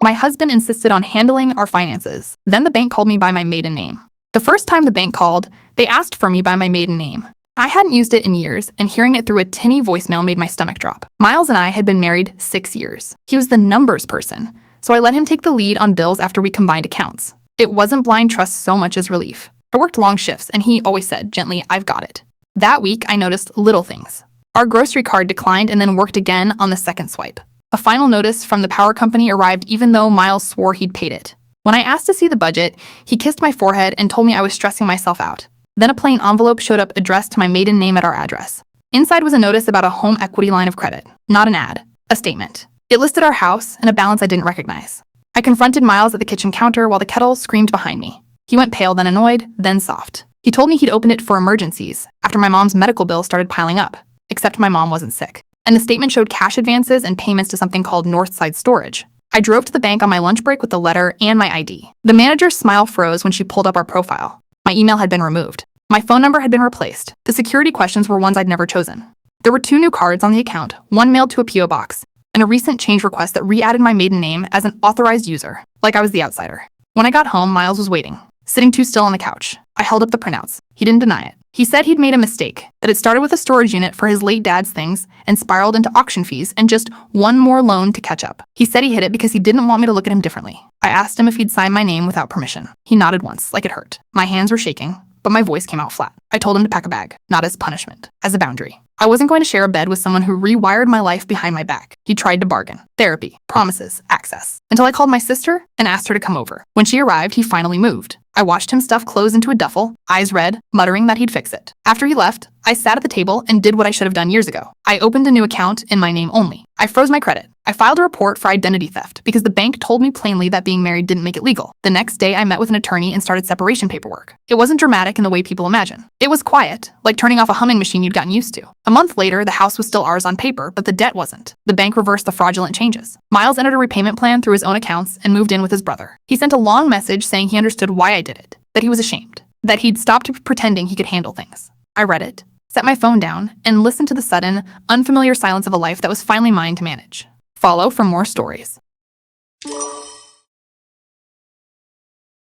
My husband insisted on handling our finances. Then the bank called me by my maiden name. The first time the bank called, they asked for me by my maiden name. I hadn't used it in years, and hearing it through a tinny voicemail made my stomach drop. Miles and I had been married 6 years. He was the numbers person, so I let him take the lead on bills after we combined accounts. It wasn't blind trust so much as relief. I worked long shifts, and he always said, gently, "I've got it." That week, I noticed little things. Our grocery card declined and then worked again on the second swipe. A final notice from the power company arrived even though Miles swore he'd paid it. When I asked to see the budget, he kissed my forehead and told me I was stressing myself out. Then a plain envelope showed up addressed to my maiden name at our address. Inside was a notice about a home equity line of credit. Not an ad, a statement. It listed our house and a balance I didn't recognize. I confronted Miles at the kitchen counter while the kettle screamed behind me. He went pale, then annoyed, then soft. He told me he'd opened it for emergencies after my mom's medical bill started piling up, except my mom wasn't sick. And the statement showed cash advances and payments to something called Northside Storage. I drove to the bank on my lunch break with the letter and my ID. The manager's smile froze when she pulled up our profile. My email had been removed. My phone number had been replaced. The security questions were ones I'd never chosen. There were 2 new cards on the account, one mailed to a P.O. box, and a recent change request that re-added my maiden name as an authorized user, like I was the outsider. When I got home, Miles was waiting, sitting too still on the couch. I held up the printouts. He didn't deny it. He said he'd made a mistake, that it started with a storage unit for his late dad's things and spiraled into auction fees and just one more loan to catch up. He said he hid it because he didn't want me to look at him differently. I asked him if he'd sign my name without permission. He nodded once, like it hurt. My hands were shaking, but my voice came out flat. I told him to pack a bag, not as punishment, as a boundary. I wasn't going to share a bed with someone who rewired my life behind my back. He tried to bargain. Therapy, promises, access. Until I called my sister and asked her to come over. When she arrived, he finally moved. I watched him stuff clothes into a duffel, eyes red, muttering that he'd fix it. After he left, I sat at the table and did what I should have done years ago. I opened a new account in my name only. I froze my credit. I filed a report for identity theft because the bank told me plainly that being married didn't make it legal. The next day, I met with an attorney and started separation paperwork. It wasn't dramatic in the way people imagine. It was quiet, like turning off a humming machine you'd gotten used to. A month later, the house was still ours on paper, but the debt wasn't. The bank reversed the fraudulent changes. Miles entered a repayment plan through his own accounts and moved in with his brother. He sent a long message saying he understood why I did it, that he was ashamed, that he'd stopped pretending he could handle things. I read it, set my phone down, and listened to the sudden, unfamiliar silence of a life that was finally mine to manage. Follow for more stories.